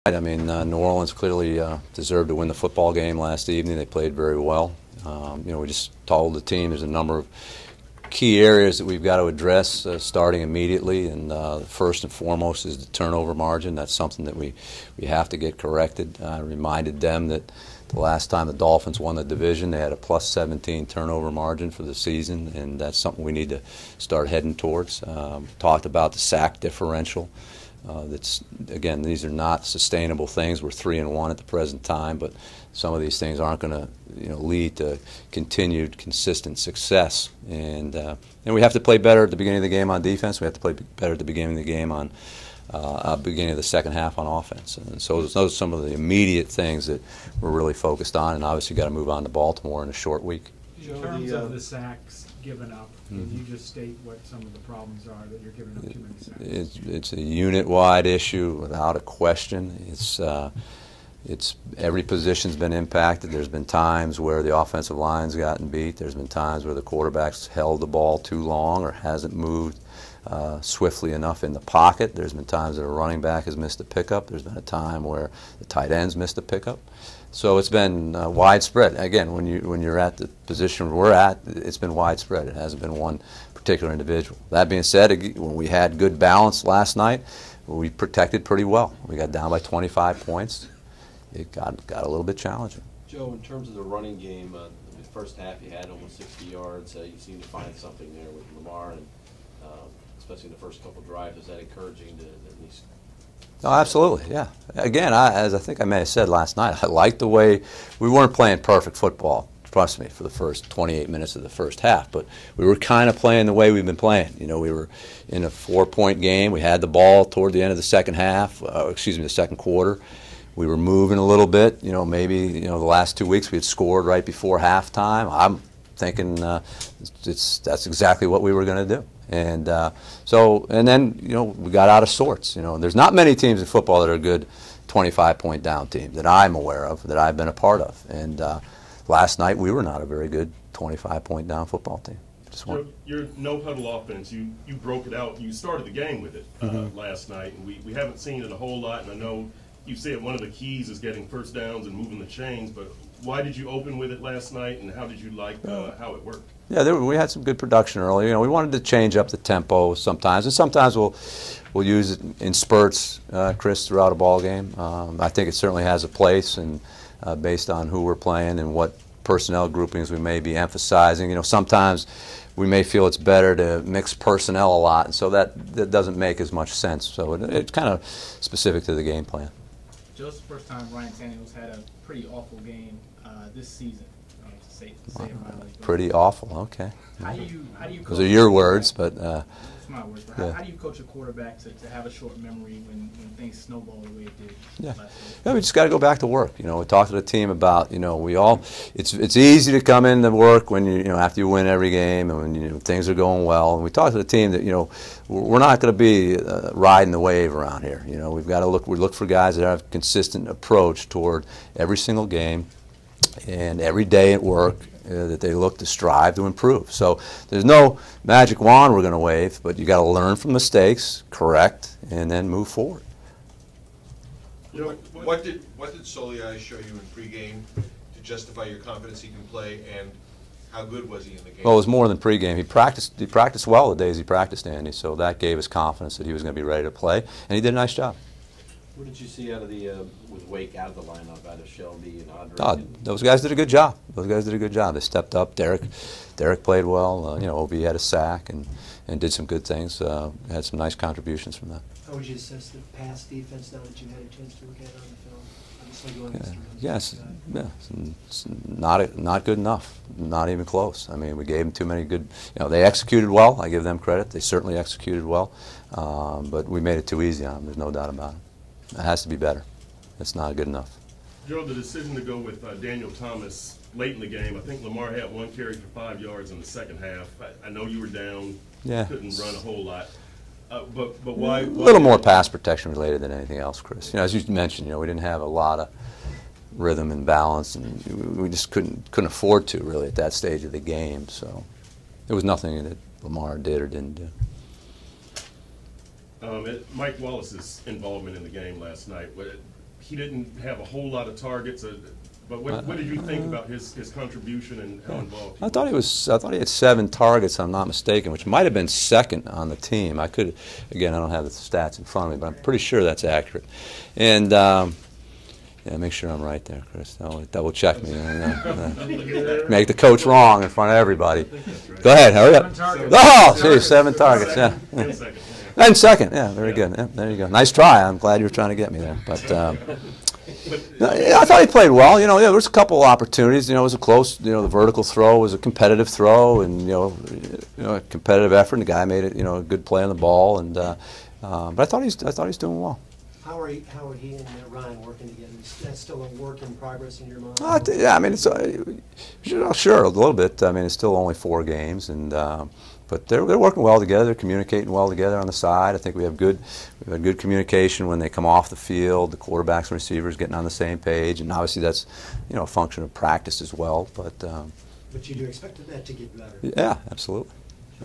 I mean, New Orleans clearly deserved to win the football game last evening. They played very well. We just told the team there's a number of key areas that we've got to address starting immediately, and first and foremost is the turnover margin. That's something that we have to get corrected. I reminded them that the last time the Dolphins won the division, they had a plus 17 turnover margin for the season, and that's something we need to start heading towards. Talked about the sack differential. Again, these are not sustainable things. We're 3-1 at the present time, but some of these things aren't going to lead to continued consistent success. And we have to play better at the beginning of the game on defense. We have to play better at the beginning of the game on beginning of the second half on offense. And so those are some of the immediate things that we're really focused on, and obviously got to move on to Baltimore in a short week. In terms of the sacks given up, can you just state what some of the problems are that you're giving up too many sacks? It's a unit-wide issue without a question. It's every position's been impacted. There's been times where the offensive line's gotten beat. There's been times where the quarterback's held the ball too long or hasn't moved swiftly enough in the pocket. There's been times that a running back has missed a pickup. There's been a time where the tight end's missed a pickup. So it's been widespread. Again, when you're at the position we're at, it's been widespread. It hasn't been one particular individual. That being said, when we had good balance last night, we protected pretty well. We got down by 25 points. It got a little bit challenging. Joe, in terms of the running game, in the first half you had almost 60 yards. You seemed to find something there with Lamar, and especially the first couple drives. Is that encouraging to at least? Oh, absolutely, yeah. Again, as I think I may have said last night, I liked the way we weren't playing perfect football, trust me, for the first 28 minutes of the first half, but we were kind of playing the way we've been playing. We were in a 4-point game. We had the ball toward the end of the second half, the second quarter. We were moving a little bit. Maybe the last 2 weeks we had scored right before halftime. I'm thinking that's exactly what we were going to do. And then we got out of sorts. There's not many teams in football that are good 25-point down teams that I'm aware of, that I've been a part of. And last night we were not a very good 25-point down football team. Your no-huddle offense, you broke it out. You started the game with it last night, and we haven't seen it a whole lot. And I know you said one of the keys is getting first downs and moving the chains, but why did you open with it last night, and how did you like how it worked? Yeah, we had some good production early. We wanted to change up the tempo sometimes, and sometimes we'll use it in spurts, Chris, throughout a ball game. I think it certainly has a place, and based on who we're playing and what personnel groupings we may be emphasizing. Sometimes we may feel it's better to mix personnel a lot, and so that doesn't make as much sense. So it's kind of specific to the game plan. Joe's the first time Ryan Samuels had a pretty awful game this season. To say it mildly. Pretty awful. Okay. How do you Those are your words, but it's my words. But how do you coach a quarterback to have a short memory when things snowball the way it did? Yeah, we just got to go back to work. We talked to the team about it's easy to come into work when after you win every game and when things are going well. And we talked to the team that we're not going to be riding the wave around here. We've got to look for guys that have a consistent approach toward every single game and every day at work. That they look to strive to improve. So there's no magic wand we're going to wave, but you got to learn from mistakes, correct, and then move forward. What did Soliai show you in pregame to justify your confidence he can play, and how good was he in the game? Well, it was more than pregame. He practiced well the days he practiced, Andy. So that gave us confidence that he was going to be ready to play, and he did a nice job. What did you see out of with Wake out of the lineup, out of Shelby and Andre? Those guys did a good job. They stepped up. Derek played well. OB had a sack and did some good things. Had some nice contributions from that. How would you assess the pass defense now that you had a chance to look at it on the film? Yes, it's not good enough. Not even close. I mean, we gave them too many good. They executed well. I give them credit. They certainly executed well, but we made it too easy on them. There's no doubt about it. It has to be better. It's not good enough. Joe, the decision to go with Daniel Thomas late in the game, I think Lamar had one carry for 5 yards in the second half. I know you were down, couldn't run a whole lot. But why? A little more pass protection related than anything else, Chris. As you mentioned, we didn't have a lot of rhythm and balance, and we just couldn't afford to really at that stage of the game. So there was nothing that Lamar did or didn't do. Mike Wallace's involvement in the game last night, he didn't have a whole lot of targets. But what did you think about his contribution and how involved he was? I thought he had 7 targets, if I'm not mistaken, which might have been second on the team. I could, again, I don't have the stats in front of me, but I'm pretty sure that's accurate. And yeah, make sure I'm right there, Chris. Double check me. Make the coach wrong in front of everybody. Go ahead, hurry up. 7 targets. Oh, geez, 7 targets. Yeah. 10 seconds. And second, yeah, very good. Yeah, there you go. Nice try. I'm glad you were trying to get me there. But yeah, I thought he played well. You know, there was a couple of opportunities. You know, it was a close. You know, the vertical throw was a competitive throw, and you know, a competitive effort. And the guy made it. You know, a good play on the ball. And but I thought he's doing well. How are he and Ryan working together? Is that still a work in progress in your mind? Yeah, I mean, it's sure a little bit. I mean, it's still only 4 games, and but they're working well together. They're communicating well together on the side. I think we've had good communication when they come off the field. The quarterbacks and receivers getting on the same page, and obviously that's a function of practice as well. But you do expect that to get better. Yeah, absolutely,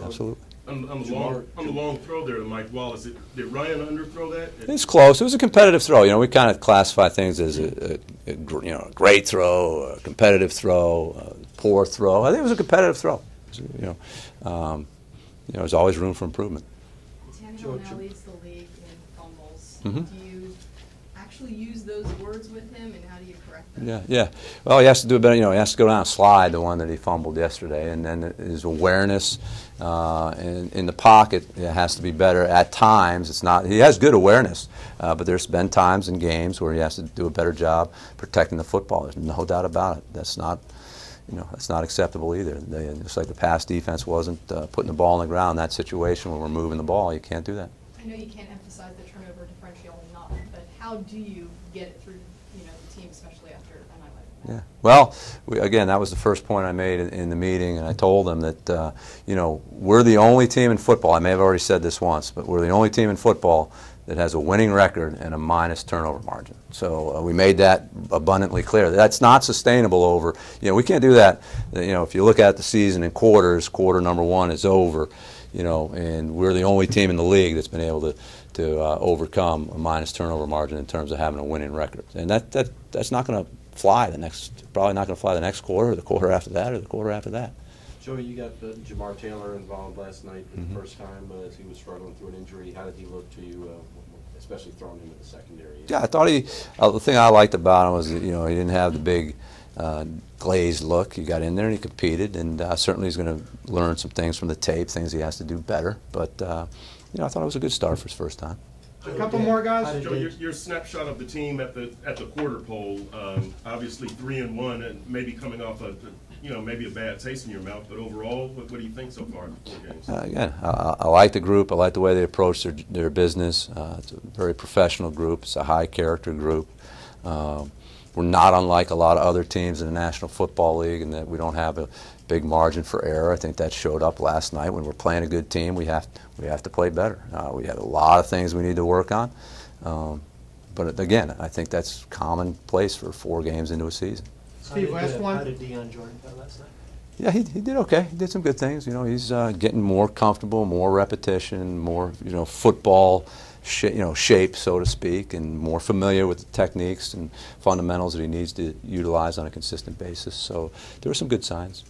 absolutely. On the long throw there to Mike Wallace, did Ryan underthrow that? It's close. It was a competitive throw. You know, we kind of classify things as a great throw, a competitive throw, a poor throw. I think it was a competitive throw. There's always room for improvement. Tannehill now leads the league in fumbles. Mm-hmm. Do you actually use those words with him, and how do you correct them? Yeah. Well, he has to do a better. He has to go down and slide the one that he fumbled yesterday, and then his awareness in the pocket has to be better. At times, it's not. He has good awareness, but there's been times in games where he has to do a better job protecting the football. There's no doubt about it. That's not. That's not acceptable either. Just like the pass defense wasn't putting the ball on the ground in that situation when we're moving the ball, you can't do that. I know you can't emphasize the turnover differential enough, but how do you get it through the team, especially after a night like that? Yeah. Well, again, that was the first point I made in the meeting, and I told them that we're the only team in football. I may have already said this once, but we're the only team in football that has a winning record and a minus turnover margin. So we made that abundantly clear. That's not sustainable over, we can't do that. If you look at the season in quarters, quarter number 1 is over, and we're the only team in the league that's been able to overcome a minus turnover margin in terms of having a winning record. And that's not going to fly probably not going to fly the next quarter, or the quarter after that, or the quarter after that. Joey, you got Jamar Taylor involved last night for the first time as he was struggling through an injury. How did he look to you, especially throwing him in the secondary? Yeah, I thought the thing I liked about him was that, he didn't have the big glazed look. He got in there and he competed, and certainly he's going to learn some things from the tape, things he has to do better. But I thought it was a good start for his first time. A couple more guys. Joe, your snapshot of the team at the quarter poll, obviously 3-1, and maybe coming off maybe a bad taste in your mouth, but overall, what do you think so far in the 4 games? Again, I like the group. I like the way they approach their business. It's a very professional group. It's a high-character group. We're not unlike a lot of other teams in the National Football League in that we don't have a big margin for error. I think that showed up last night. When we're playing a good team, we have to play better. We have a lot of things we need to work on. But again, I think that's commonplace for 4 games into a season. Steve, last one. How did Deion Jordan play last night? Yeah, he did okay. He did some good things. He's getting more comfortable, more repetition, more football shape, so to speak, and more familiar with the techniques and fundamentals that he needs to utilize on a consistent basis. So there were some good signs.